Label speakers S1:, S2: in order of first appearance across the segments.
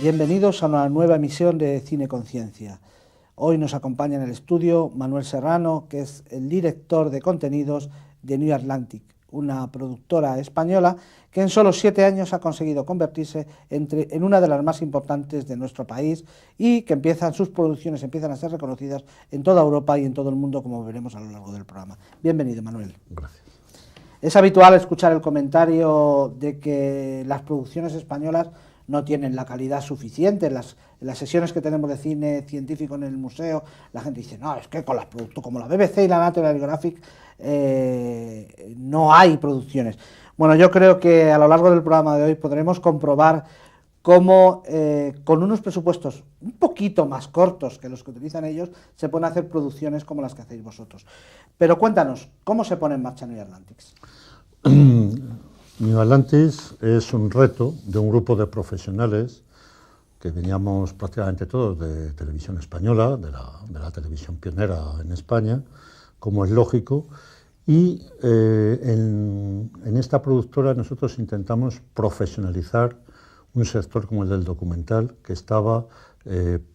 S1: Bienvenidos a una nueva emisión de Cine Conciencia. Hoy nos acompaña en el estudio Manuel Serrano, que es el director de contenidos de New Atlantic, una productora española que en solo 7 años ha conseguido convertirse en una de las más importantes de nuestro país y que sus producciones empiezan a ser reconocidas en toda Europa y en todo el mundo, como veremos a lo largo del programa. Bienvenido, Manuel.
S2: Gracias.
S1: Es habitual escuchar el comentario de que las producciones españolas no tienen la calidad suficiente. En las sesiones que tenemos de cine científico en el museo, la gente dice, no, es que con las productos como la BBC y la National Geographic no hay producciones. Bueno, yo creo que a lo largo del programa de hoy podremos comprobar cómo con unos presupuestos un poquito más cortos que los que utilizan ellos, se pueden hacer producciones como las que hacéis vosotros. Pero cuéntanos, ¿cómo se pone en marcha New Atlantics?
S2: New Atlantis es un reto de un grupo de profesionales que veníamos prácticamente todos de televisión española, de la televisión pionera en España, como es lógico, y en esta productora nosotros intentamos profesionalizar un sector como el del documental, que estaba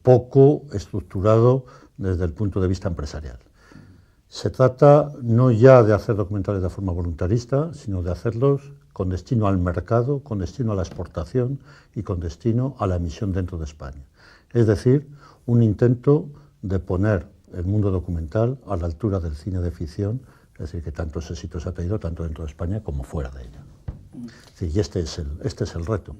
S2: poco estructurado desde el punto de vista empresarial. Se trata no ya de hacer documentales de forma voluntarista, sino de hacerlos con destino al mercado, con destino a la exportación y con destino a la emisión dentro de España. Es decir, un intento de poner el mundo documental a la altura del cine de ficción, es decir, que tantos éxitos ha tenido tanto dentro de España como fuera de ella. Sí, y este es el reto.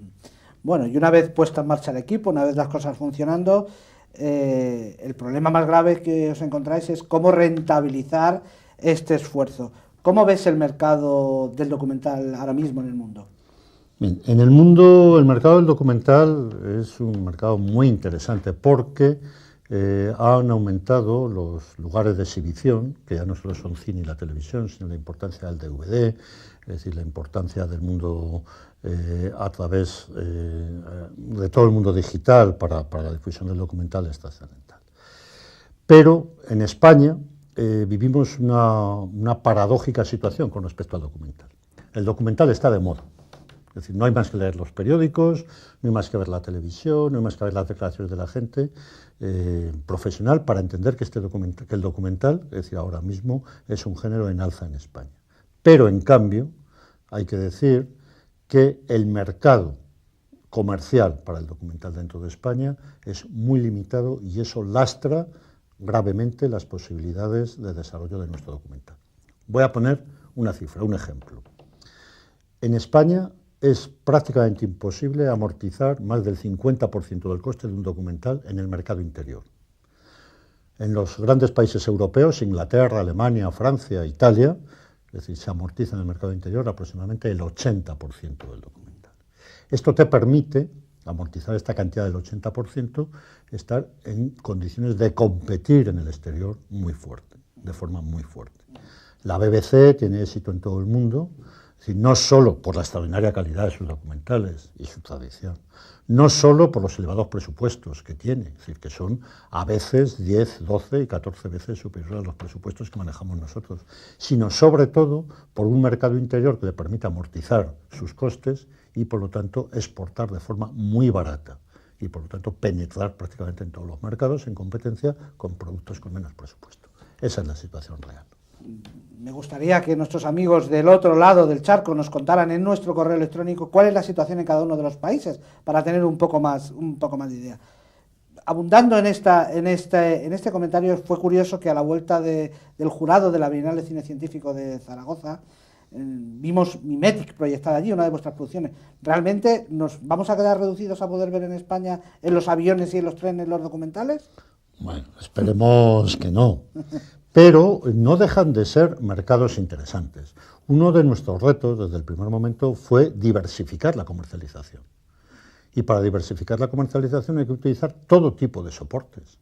S1: Bueno, y una vez puesta en marcha el equipo, una vez las cosas funcionando, el problema más grave que os encontráis es cómo rentabilizar este esfuerzo. ¿Cómo ves el mercado del documental ahora mismo en el mundo?
S2: Bien, en el mundo, el mercado del documental es un mercado muy interesante porque han aumentado los lugares de exhibición, que ya no solo son cine y la televisión, sino la importancia del DVD, es decir, la importancia del mundo a través de todo el mundo digital para la difusión del documental es trascendental. Pero en España vivimos una paradójica situación con respecto al documental. El documental está de moda. Es decir, no hay más que leer los periódicos, no hay más que ver la televisión, no hay más que ver las declaraciones de la gente profesional para entender que el documental, es decir, ahora mismo, es un género en alza en España. Pero, en cambio, hay que decir que el mercado comercial para el documental dentro de España es muy limitado y eso lastra gravemente las posibilidades de desarrollo de nuestro documental. Voy a poner una cifra, un ejemplo. En España es prácticamente imposible amortizar más del 50% del coste de un documental en el mercado interior. En los grandes países europeos, Inglaterra, Alemania, Francia, Italia, es decir, se amortiza en el mercado interior aproximadamente el 80% del documental. Esto te permite amortizar esta cantidad del 80%, estar en condiciones de competir en el exterior muy fuerte, de forma muy fuerte. La BBC tiene éxito en todo el mundo, es decir, no solo por la extraordinaria calidad de sus documentales y su tradición, no solo por los elevados presupuestos que tiene, es decir, que son a veces 10, 12 y 14 veces superiores a los presupuestos que manejamos nosotros, sino sobre todo por un mercado interior que le permite amortizar sus costes y por lo tanto exportar de forma muy barata y por lo tanto penetrar prácticamente en todos los mercados en competencia con productos con menos presupuesto. Esa es la situación real.
S1: Me gustaría que nuestros amigos del otro lado del charco nos contaran en nuestro correo electrónico cuál es la situación en cada uno de los países, para tener un poco más de idea. Abundando en este comentario, fue curioso que a la vuelta del jurado de la Bienal de Cine Científico de Zaragoza, vimos Mimetic proyectada allí, una de vuestras producciones. ¿Realmente nos vamos a quedar reducidos a poder ver en España en los aviones y en los trenes los documentales?
S2: Bueno, esperemos que no. Pero no dejan de ser mercados interesantes. Uno de nuestros retos desde el primer momento fue diversificar la comercialización. Y para diversificar la comercialización hay que utilizar todo tipo de soportes.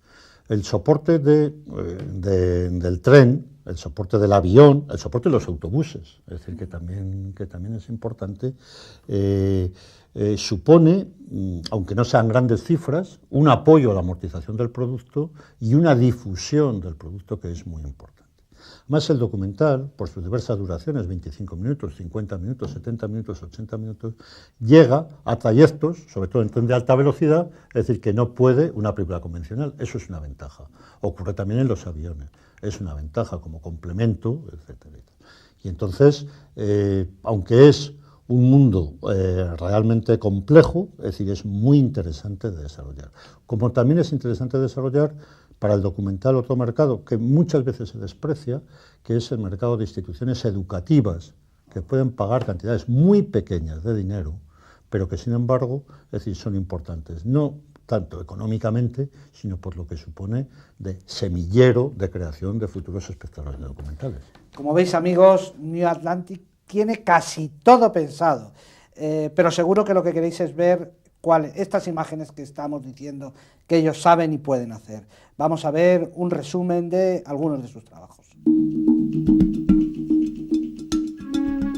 S2: El soporte del tren, el soporte del avión, el soporte de los autobuses, es decir, que también es importante, supone, aunque no sean grandes cifras, un apoyo a la amortización del producto y una difusión del producto que es muy importante. Más el documental, por sus diversas duraciones, 25 minutos, 50 minutos, 70 minutos, 80 minutos, llega a trayectos, sobre todo en tren de alta velocidad, es decir, que no puede una película convencional. Eso es una ventaja. Ocurre también en los aviones. Es una ventaja como complemento, etcétera. Y entonces, aunque es un mundo realmente complejo, es decir, es muy interesante de desarrollar. Como también es interesante desarrollar para el documental otro mercado que muchas veces se desprecia, que es el mercado de instituciones educativas, que pueden pagar cantidades muy pequeñas de dinero, pero que sin embargo, es decir, son importantes, no tanto económicamente, sino por lo que supone de semillero de creación de futuros espectadores de documentales.
S1: Como veis, amigos, New Atlantic tiene casi todo pensado, pero seguro que lo que queréis es ver estas imágenes que estamos diciendo que ellos saben y pueden hacer. Vamos a ver un resumen de algunos de sus trabajos.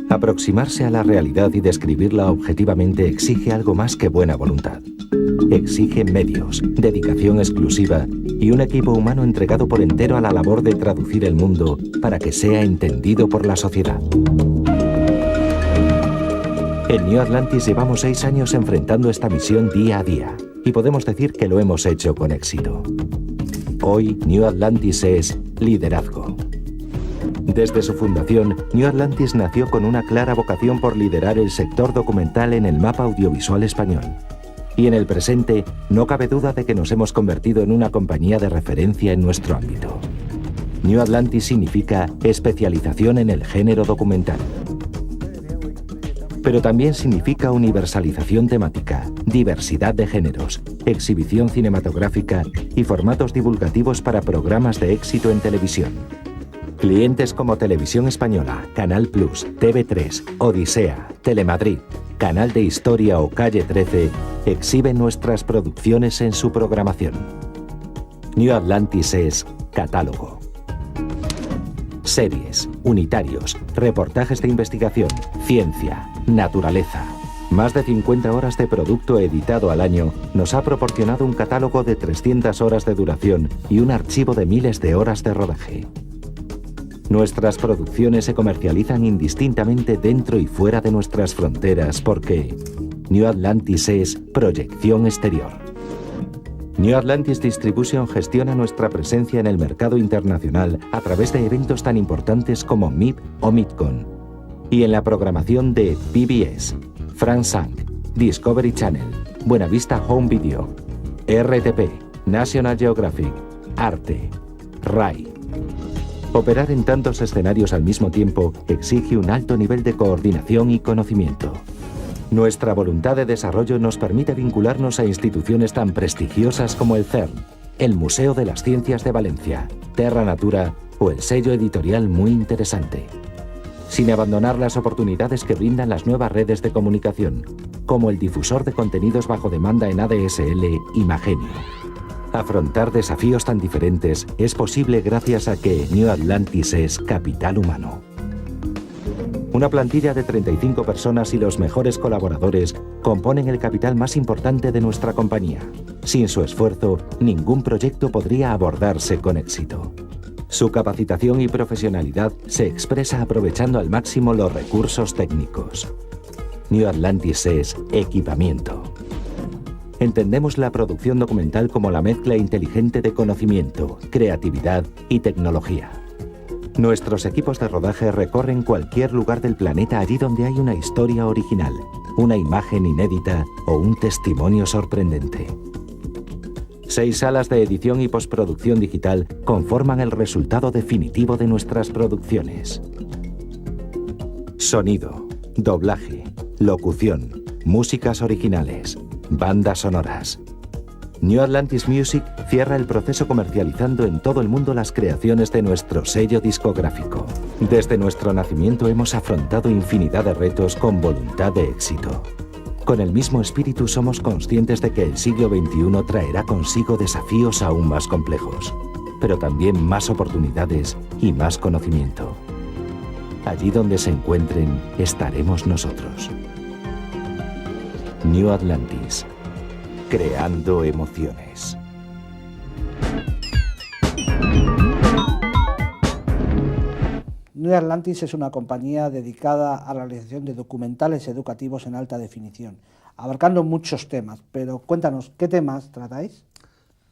S3: Aproximarse a la realidad y describirla objetivamente exige algo más que buena voluntad. Exige medios, dedicación exclusiva y un equipo humano entregado por entero a la labor de traducir el mundo para que sea entendido por la sociedad. En New Atlantis llevamos 6 años enfrentando esta misión día a día y podemos decir que lo hemos hecho con éxito. Hoy, New Atlantis es liderazgo. Desde su fundación, New Atlantis nació con una clara vocación por liderar el sector documental en el mapa audiovisual español. Y en el presente, no cabe duda de que nos hemos convertido en una compañía de referencia en nuestro ámbito. New Atlantis significa especialización en el género documental. Pero también significa universalización temática, diversidad de géneros, exhibición cinematográfica y formatos divulgativos para programas de éxito en televisión. Clientes como Televisión Española, Canal Plus, TV3, Odisea, Telemadrid, Canal de Historia o Calle 13 exhiben nuestras producciones en su programación. New Atlantis es catálogo. Series, unitarios, reportajes de investigación, ciencia, naturaleza. Más de 50 horas de producto editado al año nos ha proporcionado un catálogo de 300 horas de duración y un archivo de miles de horas de rodaje. Nuestras producciones se comercializan indistintamente dentro y fuera de nuestras fronteras porque New Atlantis es proyección exterior. New Atlantis Distribution gestiona nuestra presencia en el mercado internacional a través de eventos tan importantes como MIP o MIPCON y en la programación de PBS, France 5, Discovery Channel, Buenavista Home Video, RTP, National Geographic, Arte, RAI. Operar en tantos escenarios al mismo tiempo exige un alto nivel de coordinación y conocimiento. Nuestra voluntad de desarrollo nos permite vincularnos a instituciones tan prestigiosas como el CERN, el Museo de las Ciencias de Valencia, Terra Natura o el sello editorial Muy Interesante. Sin abandonar las oportunidades que brindan las nuevas redes de comunicación, como el difusor de contenidos bajo demanda en ADSL Imagenio. Afrontar desafíos tan diferentes es posible gracias a que New Atlantis es capital humano. Una plantilla de 35 personas y los mejores colaboradores componen el capital más importante de nuestra compañía. Sin su esfuerzo, ningún proyecto podría abordarse con éxito. Su capacitación y profesionalidad se expresa aprovechando al máximo los recursos técnicos. New Atlantis es equipamiento. Entendemos la producción documental como la mezcla inteligente de conocimiento, creatividad y tecnología. Nuestros equipos de rodaje recorren cualquier lugar del planeta allí donde hay una historia original, una imagen inédita o un testimonio sorprendente. 6 salas de edición y postproducción digital conforman el resultado definitivo de nuestras producciones. Sonido, doblaje, locución, músicas originales, bandas sonoras. New Atlantis Music cierra el proceso comercializando en todo el mundo las creaciones de nuestro sello discográfico. Desde nuestro nacimiento hemos afrontado infinidad de retos con voluntad de éxito. Con el mismo espíritu somos conscientes de que el siglo XXI traerá consigo desafíos aún más complejos, pero también más oportunidades y más conocimiento. Allí donde se encuentren, estaremos nosotros. New Atlantis. Creando emociones.
S1: New Atlantis es una compañía dedicada a la realización de documentales educativos en alta definición, abarcando muchos temas, pero cuéntanos, ¿qué temas tratáis?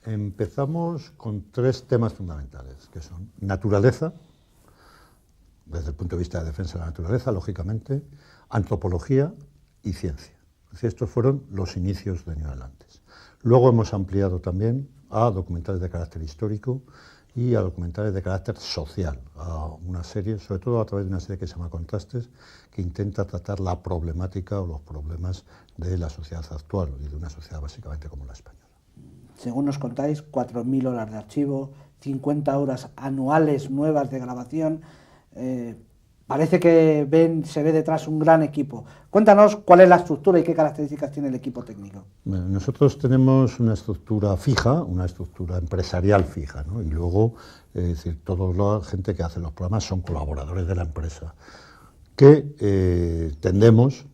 S2: Empezamos con 3 temas fundamentales, que son naturaleza, desde el punto de vista de defensa de la naturaleza, lógicamente, antropología y ciencia. Es decir, estos fueron los inicios de New Atlantis. Luego hemos ampliado también a documentales de carácter histórico y a documentales de carácter social, a una serie, sobre todo a través de una serie que se llama Contrastes, que intenta tratar la problemática o los problemas de la sociedad actual y de una sociedad básicamente como la española.
S1: Según nos contáis, 4.000 horas de archivo, 50 horas anuales nuevas de grabación. Parece que se ve detrás un gran equipo. Cuéntanos cuál es la estructura y qué características tiene el equipo técnico.
S2: Bueno, nosotros tenemos una estructura fija, una estructura empresarial fija, ¿no? Y luego, es decir, toda la gente que hace los programas son colaboradores de la empresa, que tendemos,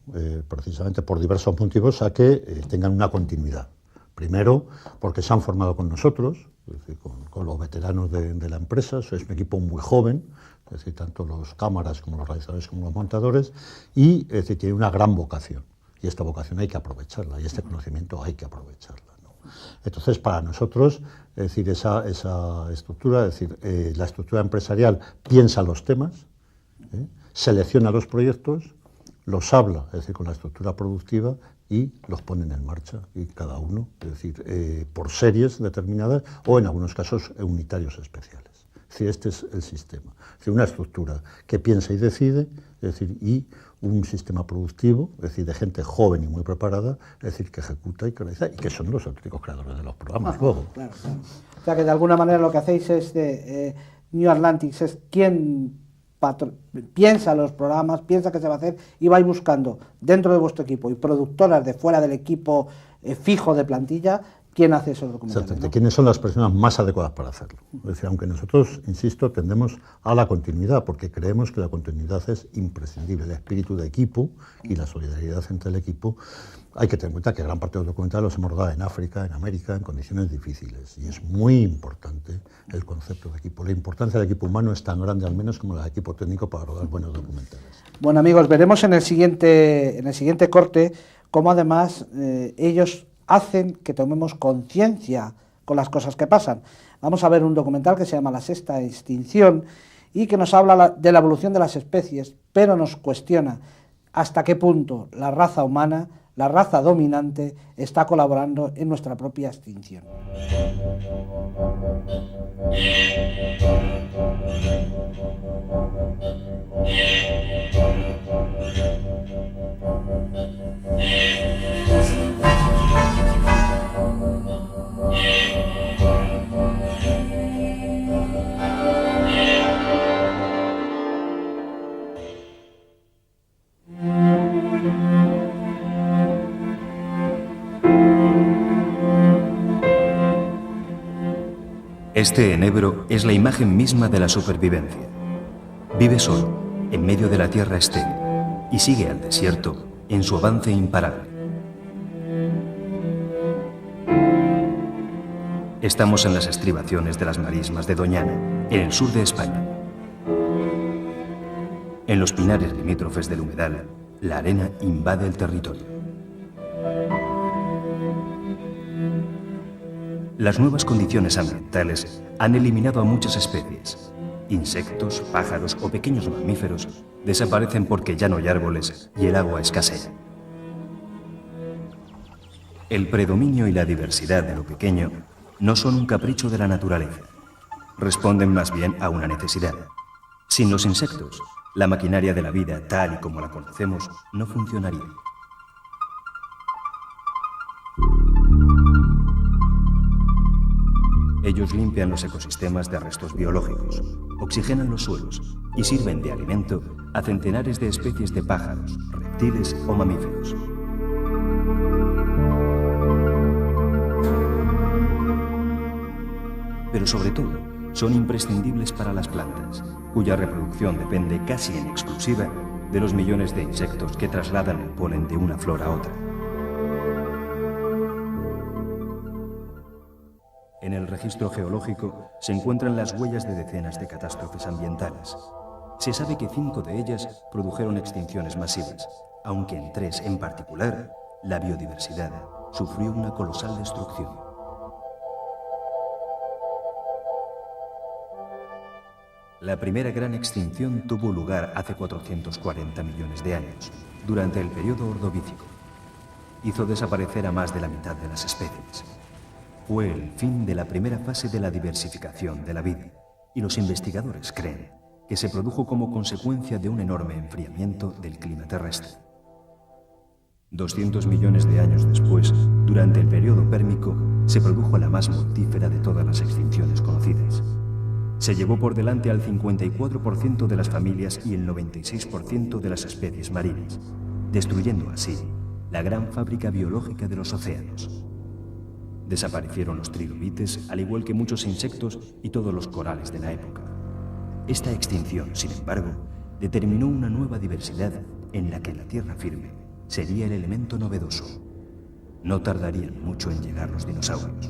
S2: precisamente por diversos motivos, a que tengan una continuidad. Primero, porque se han formado con nosotros, es decir, con los veteranos de la empresa. Es un equipo muy joven, es decir, tanto los cámaras como los realizadores como los montadores, y es decir, tiene una gran vocación, y esta vocación hay que aprovecharla, y este conocimiento hay que aprovecharla, ¿no? Entonces, para nosotros, es decir, esa estructura, es decir, la estructura empresarial piensa los temas, selecciona los proyectos, los habla, es decir, con la estructura productiva, y los ponen en marcha, y cada uno, es decir, por series determinadas o en algunos casos unitarios especiales. Es decir, este es el sistema. Es decir, una estructura que piensa y decide, es decir, y un sistema productivo, es decir, de gente joven y muy preparada, es decir, que ejecuta y que realiza, y que son los auténticos creadores de los programas luego.
S1: Claro. O sea que de alguna manera lo que hacéis es New Atlantis es quien piensa los programas, piensa qué se va a hacer y vais buscando dentro de vuestro equipo y productoras de fuera del equipo fijo de plantilla, quién hace esos documentales.
S2: Exactamente,
S1: ¿no?
S2: ¿Quiénes son las personas más adecuadas para hacerlo? Es decir, aunque nosotros, insisto, tendemos a la continuidad, porque creemos que la continuidad es imprescindible. El espíritu de equipo y la solidaridad entre el equipo, hay que tener en cuenta que gran parte de los documentales los hemos rodado en África, en América, en condiciones difíciles, y es muy importante el concepto de equipo. La importancia del equipo humano es tan grande, al menos, como la del equipo técnico para rodar buenos documentales.
S1: Bueno, amigos, veremos en el siguiente corte cómo además ellos hacen que tomemos conciencia con las cosas que pasan. Vamos a ver un documental que se llama La Sexta Extinción y que nos habla de la evolución de las especies, pero nos cuestiona hasta qué punto la raza humana, la raza dominante, está colaborando en nuestra propia extinción.
S4: Este enebro es la imagen misma de la supervivencia. Vive solo, en medio de la tierra estéril, y sigue al desierto en su avance imparable. Estamos en las estribaciones de las marismas de Doñana, en el sur de España. En los pinares limítrofes del humedal, la arena invade el territorio. Las nuevas condiciones ambientales han eliminado a muchas especies. Insectos, pájaros o pequeños mamíferos desaparecen porque ya no hay árboles y el agua escasea. El predominio y la diversidad de lo pequeño no son un capricho de la naturaleza. Responden más bien a una necesidad. Sin los insectos, la maquinaria de la vida, tal y como la conocemos, no funcionaría. Ellos limpian los ecosistemas de restos biológicos, oxigenan los suelos y sirven de alimento a centenares de especies de pájaros, reptiles o mamíferos. Pero sobre todo, son imprescindibles para las plantas, cuya reproducción depende casi en exclusiva de los millones de insectos que trasladan el polen de una flor a otra. En el registro geológico se encuentran las huellas de decenas de catástrofes ambientales. Se sabe que 5 de ellas produjeron extinciones masivas, aunque en 3 en particular, la biodiversidad sufrió una colosal destrucción. La primera gran extinción tuvo lugar hace 440 millones de años, durante el periodo Ordovícico. Hizo desaparecer a más de la mitad de las especies. Fue el fin de la primera fase de la diversificación de la vida, y los investigadores creen que se produjo como consecuencia de un enorme enfriamiento del clima terrestre. 200 millones de años después, durante el periodo Pérmico, se produjo la más mortífera de todas las extinciones conocidas. Se llevó por delante al 54% de las familias y el 96% de las especies marinas, destruyendo así la gran fábrica biológica de los océanos. Desaparecieron los trilobites, al igual que muchos insectos y todos los corales de la época. Esta extinción, sin embargo, determinó una nueva diversidad en la que la tierra firme sería el elemento novedoso. No tardarían mucho en llegar los dinosaurios.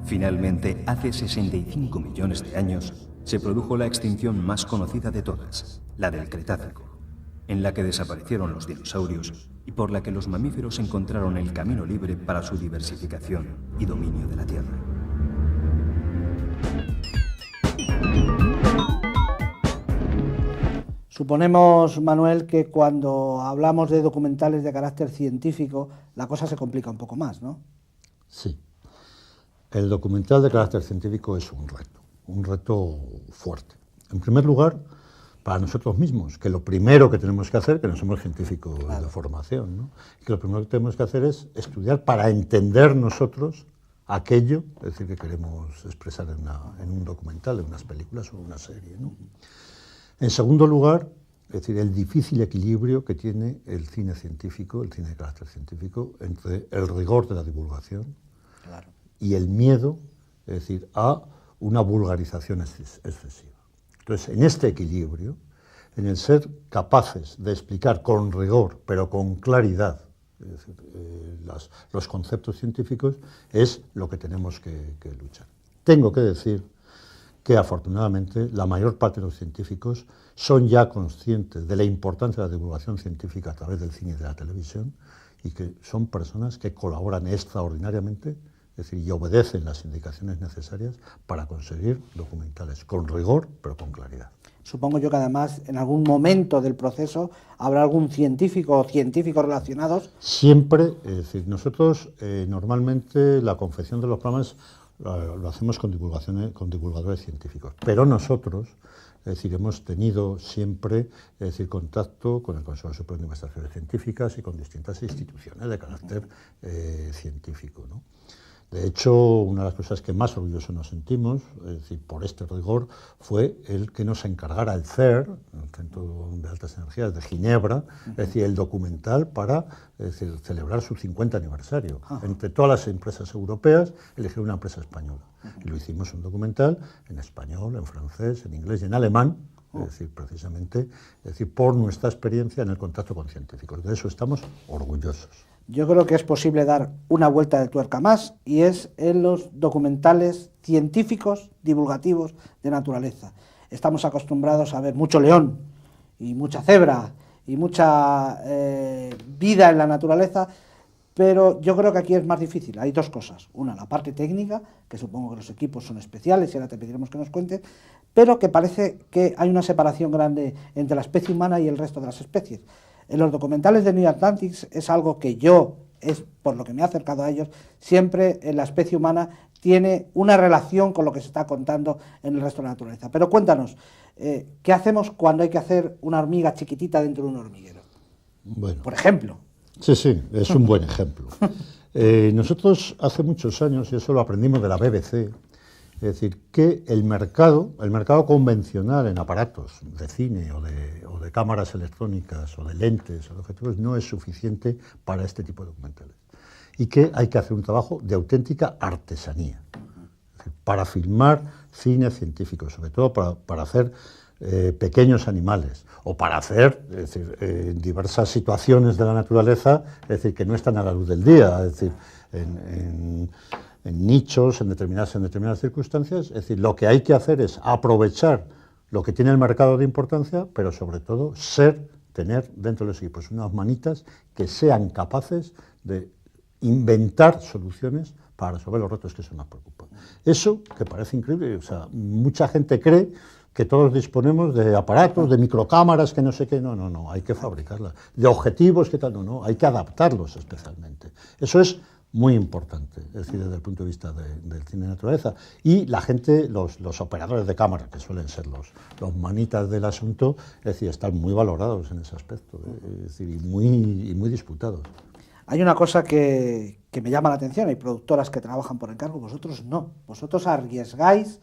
S4: Finalmente, hace 65 millones de años, se produjo la extinción más conocida de todas, la del Cretácico, en la que desaparecieron los dinosaurios y por la que los mamíferos encontraron el camino libre para su diversificación y dominio de la Tierra.
S1: Suponemos, Manuel, que cuando hablamos de documentales de carácter científico, la cosa se complica un poco más, ¿no?
S2: Sí. El documental de carácter científico es un reto fuerte. En primer lugar, para nosotros mismos, que lo primero que tenemos que hacer, que no somos científicos de formación, ¿no? Que lo primero que tenemos que hacer es estudiar para entender nosotros aquello, es decir, que queremos expresar en un documental, en unas películas o en una serie, ¿no? En segundo lugar, es decir, el difícil equilibrio que tiene el cine científico, el cine de carácter científico, entre el rigor de la divulgación y el miedo, es decir, a una vulgarización excesiva. Entonces, en este equilibrio, en el ser capaces de explicar con rigor, pero con claridad, es decir, los conceptos científicos, es lo que tenemos que luchar. Tengo que decir que, afortunadamente, la mayor parte de los científicos son ya conscientes de la importancia de la divulgación científica a través del cine y de la televisión, y que son personas que colaboran extraordinariamente, es decir, y obedecen las indicaciones necesarias para conseguir documentales con rigor, pero con claridad.
S1: Supongo yo que además en algún momento del proceso habrá algún científico o científicos relacionados.
S2: Siempre, es decir, nosotros normalmente la confección de los programas lo hacemos con divulgadores científicos, pero nosotros, es decir, hemos tenido siempre, es decir, contacto con el Consejo Superior de Investigaciones Científicas y con distintas instituciones de carácter científico, ¿no? De hecho, una de las cosas que más orgullosos nos sentimos, es decir, por este rigor, fue el que nos encargara el CER, el Centro de Altas Energías de Ginebra, es decir, el documental para, es decir, celebrar su 50 aniversario. Entre todas las empresas europeas, elegir una empresa española. Y lo hicimos un documental en español, en francés, en inglés y en alemán, es decir, precisamente, es decir, por nuestra experiencia en el contacto con científicos. De eso estamos orgullosos.
S1: Yo creo que es posible dar una vuelta de tuerca más, y es en los documentales científicos divulgativos de naturaleza. Estamos acostumbrados a ver mucho león y mucha cebra y mucha vida en la naturaleza, pero yo creo que aquí es más difícil. Hay dos cosas. Una, la parte técnica, que supongo que los equipos son especiales y ahora te pediremos que nos cuentes, pero que parece que hay una separación grande entre la especie humana y el resto de las especies. En los documentales de New Atlantis es algo que yo, es por lo que me he acercado a ellos, siempre en la especie humana tiene una relación con lo que se está contando en el resto de la naturaleza. Pero cuéntanos, ¿qué hacemos cuando hay que hacer una hormiga chiquitita dentro de un hormiguero?
S2: Bueno,
S1: por ejemplo.
S2: Sí, es un buen ejemplo. Nosotros hace muchos años, y eso lo aprendimos de la BBC, es decir, que el mercado convencional en aparatos de cine o de cámaras electrónicas o de lentes o de objetivos no es suficiente para este tipo de documentales. Y que hay que hacer un trabajo de auténtica artesanía. Es decir, para filmar cine científico, sobre todo para hacer pequeños animales o para hacer, es decir, diversas situaciones de la naturaleza, es decir, que no están a la luz del día, es decir, en nichos, en determinadas circunstancias. Es decir, lo que hay que hacer es aprovechar lo que tiene el mercado de importancia, pero sobre todo tener dentro de los equipos unas manitas que sean capaces de inventar soluciones para resolver los retos que se nos preocupan. Eso, que parece increíble, o sea, mucha gente cree que todos disponemos de aparatos, de microcámaras, que no sé qué, no, hay que fabricarlas, de objetivos, que tal, no, hay que adaptarlos especialmente. Eso es muy importante, es decir, desde el punto de vista del cine de naturaleza. Y la gente, los operadores de cámara, que suelen ser los manitas del asunto, es decir, están muy valorados en ese aspecto, es decir, y muy disputados.
S1: Hay una cosa que me llama la atención, hay productoras que trabajan por encargo, vosotros no, vosotros arriesgáis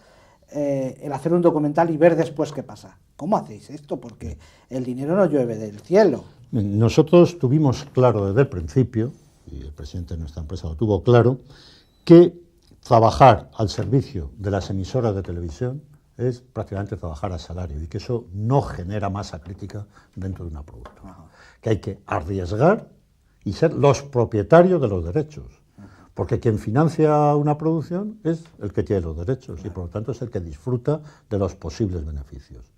S1: el hacer un documental y ver después qué pasa. ¿Cómo hacéis esto? Porque el dinero no llueve del cielo.
S2: Nosotros tuvimos claro desde el principio, y el presidente de nuestra empresa lo tuvo claro, que trabajar al servicio de las emisoras de televisión es prácticamente trabajar a salario y que eso no genera masa crítica dentro de una productora. Que hay que arriesgar y ser los propietarios de los derechos, porque quien financia una producción es el que tiene los derechos y por lo tanto es el que disfruta de los posibles beneficios.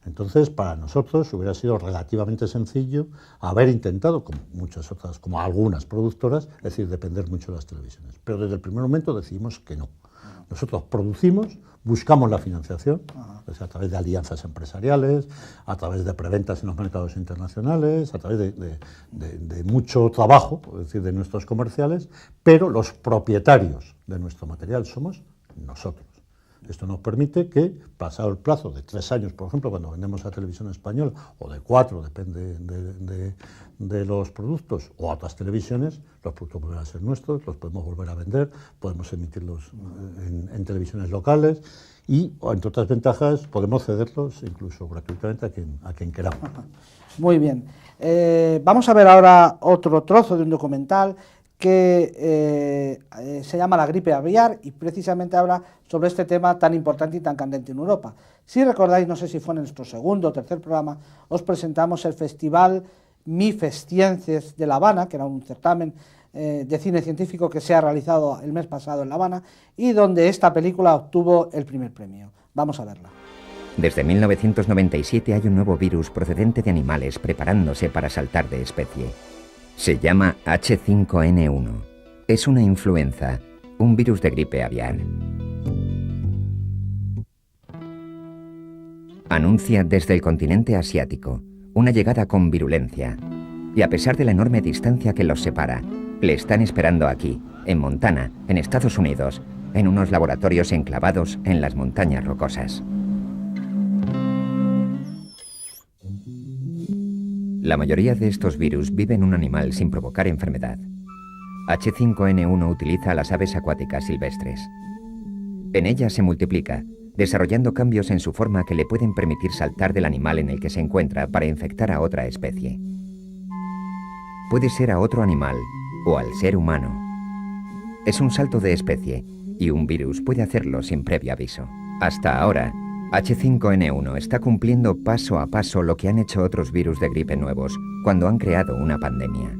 S2: Entonces, para nosotros hubiera sido relativamente sencillo haber intentado, como muchas otras, como algunas productoras, es decir, depender mucho de las televisiones. Pero desde el primer momento decidimos que no. Nosotros producimos, buscamos la financiación, o sea, a través de alianzas empresariales, a través de preventas en los mercados internacionales, a través de mucho trabajo, es decir, de nuestros comerciales, pero los propietarios de nuestro material somos nosotros. Esto nos permite que, pasado el plazo de 3 años, por ejemplo, cuando vendemos a Televisión Española, o de 4, depende de los productos, o a otras televisiones, los productos vuelven a ser nuestros, los podemos volver a vender, podemos emitirlos en televisiones locales y, entre otras ventajas, podemos cederlos incluso gratuitamente a quien queramos.
S1: Muy bien. Vamos a ver ahora otro trozo de un documental que se llama La gripe aviar y precisamente habla sobre este tema tan importante y tan candente en Europa. Si recordáis, no sé si fue en nuestro segundo o tercer programa, os presentamos el festival MIFESciences de La Habana, que era un certamen de cine científico que se ha realizado el mes pasado en La Habana y donde esta película obtuvo el primer premio. Vamos a verla.
S5: Desde 1997 hay un nuevo virus procedente de animales preparándose para saltar de especie. Se llama H5N1. Es una influenza, un virus de gripe aviar. Anuncia desde el continente asiático una llegada con virulencia. Y a pesar de la enorme distancia que los separa, le están esperando aquí, en Montana, en Estados Unidos, en unos laboratorios enclavados en las montañas rocosas. La mayoría de estos virus vive en un animal sin provocar enfermedad. H5N1 utiliza a las aves acuáticas silvestres. En ellas se multiplica, desarrollando cambios en su forma que le pueden permitir saltar del animal en el que se encuentra para infectar a otra especie. Puede ser a otro animal o al ser humano. Es un salto de especie y un virus puede hacerlo sin previo aviso. Hasta ahora, H5N1 está cumpliendo paso a paso lo que han hecho otros virus de gripe nuevos cuando han creado una pandemia.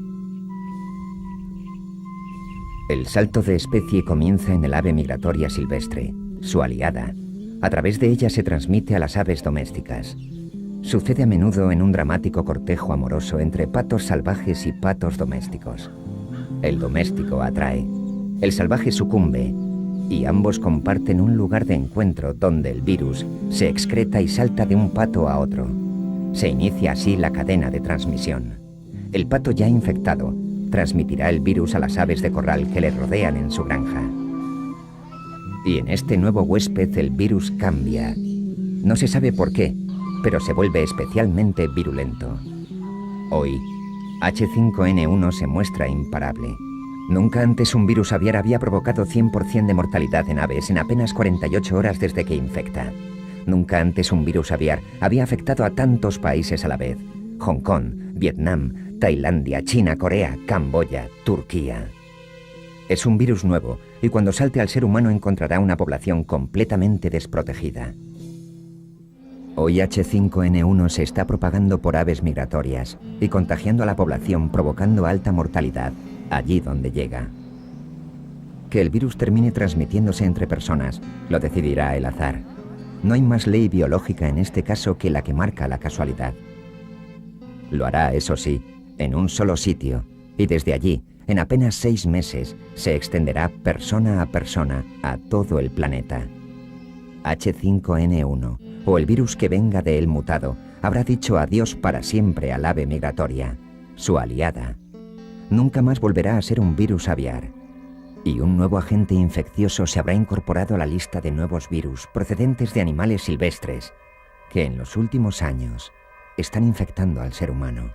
S5: El salto de especie comienza en el ave migratoria silvestre, su aliada. A través de ella se transmite a las aves domésticas. Sucede a menudo en un dramático cortejo amoroso entre patos salvajes y patos domésticos. El doméstico atrae, el salvaje sucumbe, y ambos comparten un lugar de encuentro donde el virus se excreta y salta de un pato a otro. Se inicia así la cadena de transmisión. El pato ya infectado transmitirá el virus a las aves de corral que le rodean en su granja. Y en este nuevo huésped el virus cambia. No se sabe por qué, pero se vuelve especialmente virulento. Hoy, H5N1 se muestra imparable. Nunca antes un virus aviar había provocado 100% de mortalidad en aves en apenas 48 horas desde que infecta. Nunca antes un virus aviar había afectado a tantos países a la vez. Hong Kong, Vietnam, Tailandia, China, Corea, Camboya, Turquía. Es un virus nuevo y cuando salte al ser humano encontrará una población completamente desprotegida. Hoy H5N1 se está propagando por aves migratorias y contagiando a la población provocando alta mortalidad allí donde llega. Que el virus termine transmitiéndose entre personas lo decidirá el azar. No hay más ley biológica en este caso que la que marca la casualidad. Lo hará, eso sí, en un solo sitio, y desde allí, en apenas 6 meses, se extenderá persona a persona a todo el planeta. H5N1, o el virus que venga de él mutado, habrá dicho adiós para siempre al ave migratoria, su aliada. Nunca más volverá a ser un virus aviar. Y un nuevo agente infeccioso se habrá incorporado a la lista de nuevos virus procedentes de animales silvestres, que en los últimos años están infectando al ser humano.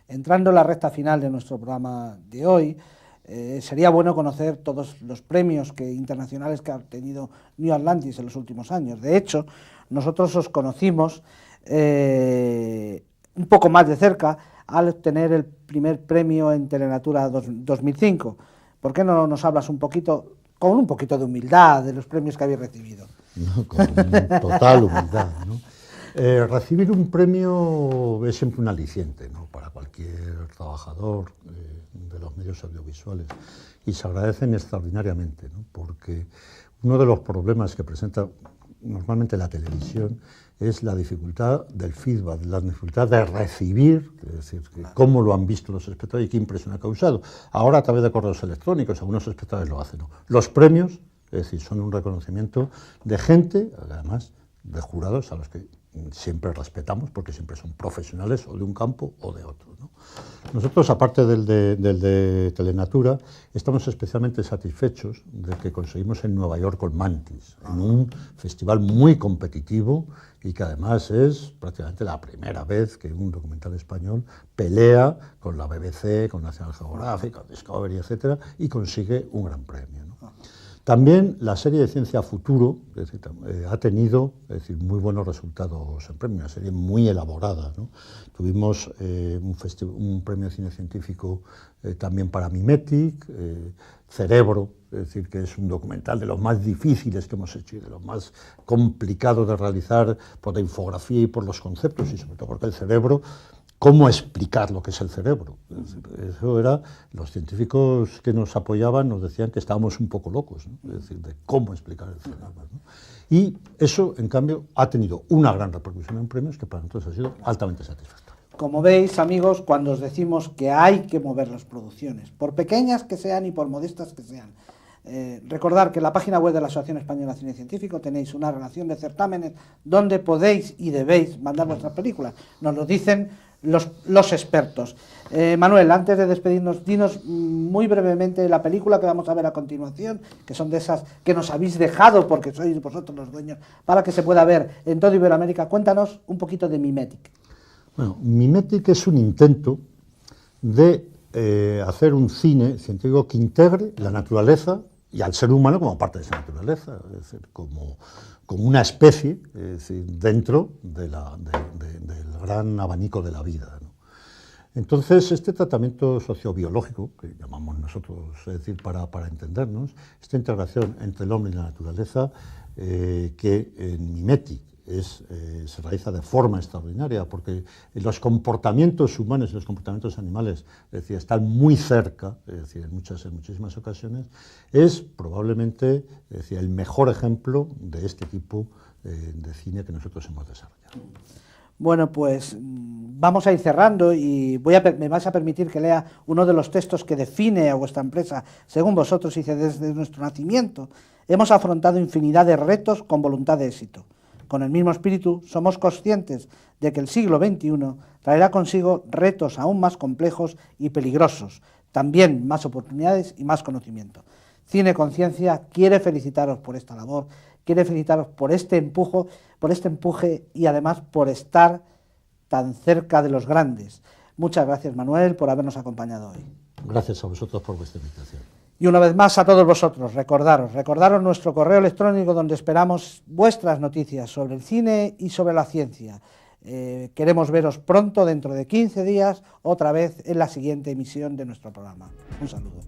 S1: Entrando en la recta final de nuestro programa de hoy, sería bueno conocer todos los premios internacionales que ha obtenido New Atlantis en los últimos años. De hecho, nosotros os conocimos un poco más de cerca al obtener el primer premio en Telenatura 2005. ¿Por qué no nos hablas un poquito, con un poquito de humildad, de los premios que habéis recibido?
S2: No, con total humildad, ¿no? Recibir un premio es siempre un aliciente, ¿no?, para cualquier trabajador de los medios audiovisuales, y se agradecen extraordinariamente, ¿no?, porque uno de los problemas que presenta normalmente la televisión es la dificultad del feedback, la dificultad de recibir, es decir, cómo lo han visto los espectadores y qué impresión ha causado. Ahora, a través de correos electrónicos, algunos espectadores lo hacen, ¿no? Los premios, es decir, son un reconocimiento de gente, además de jurados a los que siempre respetamos, porque siempre son profesionales o de un campo o de otro, ¿no? Nosotros, aparte del de Telenatura, estamos especialmente satisfechos de que conseguimos en Nueva York con Mantis, en un festival muy competitivo y que además es prácticamente la primera vez que un documental español pelea con la BBC, con National Geographic, con Discovery, etcétera, y consigue un gran premio, ¿no? También la serie de Ciencia Futuro, es decir, ha tenido, es decir, muy buenos resultados en premios, una serie muy elaborada, ¿no? Tuvimos un premio de cine científico también para Mimetic, Cerebro, es decir, que es un documental de los más difíciles que hemos hecho y de los más complicados de realizar por la infografía y por los conceptos, y sobre todo porque el cerebro, ¿cómo explicar lo que es el cerebro? Eso era, los científicos que nos apoyaban nos decían que estábamos un poco locos, ¿no?, es decir, de cómo explicar el cerebro, ¿no? Y eso, en cambio, ha tenido una gran repercusión en premios que para nosotros ha sido altamente satisfactorio.
S1: Como veis, amigos, cuando os decimos que hay que mover las producciones, por pequeñas que sean y por modestas que sean, recordar que en la página web de la Asociación Española de Cine Científico tenéis una relación de certámenes donde podéis y debéis mandar vuestras películas. Nos lo dicen los expertos. Manuel, antes de despedirnos, dinos muy brevemente la película que vamos a ver a continuación, que son de esas que nos habéis dejado porque sois vosotros los dueños, para que se pueda ver en toda Iberoamérica. Cuéntanos un poquito de Mimetic.
S2: Bueno, Mimetic es un intento de hacer un cine científico que integre la naturaleza y al ser humano como parte de esa naturaleza, es decir, como una especie, es decir, dentro del gran abanico de la vida, ¿no? Entonces, este tratamiento sociobiológico, que llamamos nosotros, es decir, para entendernos, esta integración entre el hombre y la naturaleza, que en Mimetic se realiza de forma extraordinaria, porque los comportamientos humanos y los comportamientos animales, es decir, están muy cerca, es decir, en muchísimas ocasiones, es probablemente, es decir, el mejor ejemplo de este tipo de cine que nosotros hemos desarrollado.
S1: Bueno, pues vamos a ir cerrando y me vais a permitir que lea uno de los textos que define a vuestra empresa. Según vosotros, dice: desde nuestro nacimiento hemos afrontado infinidad de retos con voluntad de éxito. Con el mismo espíritu, somos conscientes de que el siglo XXI traerá consigo retos aún más complejos y peligrosos, también más oportunidades y más conocimiento. Cine Conciencia quiere felicitaros por esta labor, quiere felicitaros por este empuje y además por estar tan cerca de los grandes. Muchas gracias, Manuel, por habernos acompañado hoy.
S2: Gracias a vosotros por vuestra invitación.
S1: Y una vez más a todos vosotros, recordaros nuestro correo electrónico donde esperamos vuestras noticias sobre el cine y sobre la ciencia. Queremos veros pronto, dentro de 15 días, otra vez en la siguiente emisión de nuestro programa. Un saludo.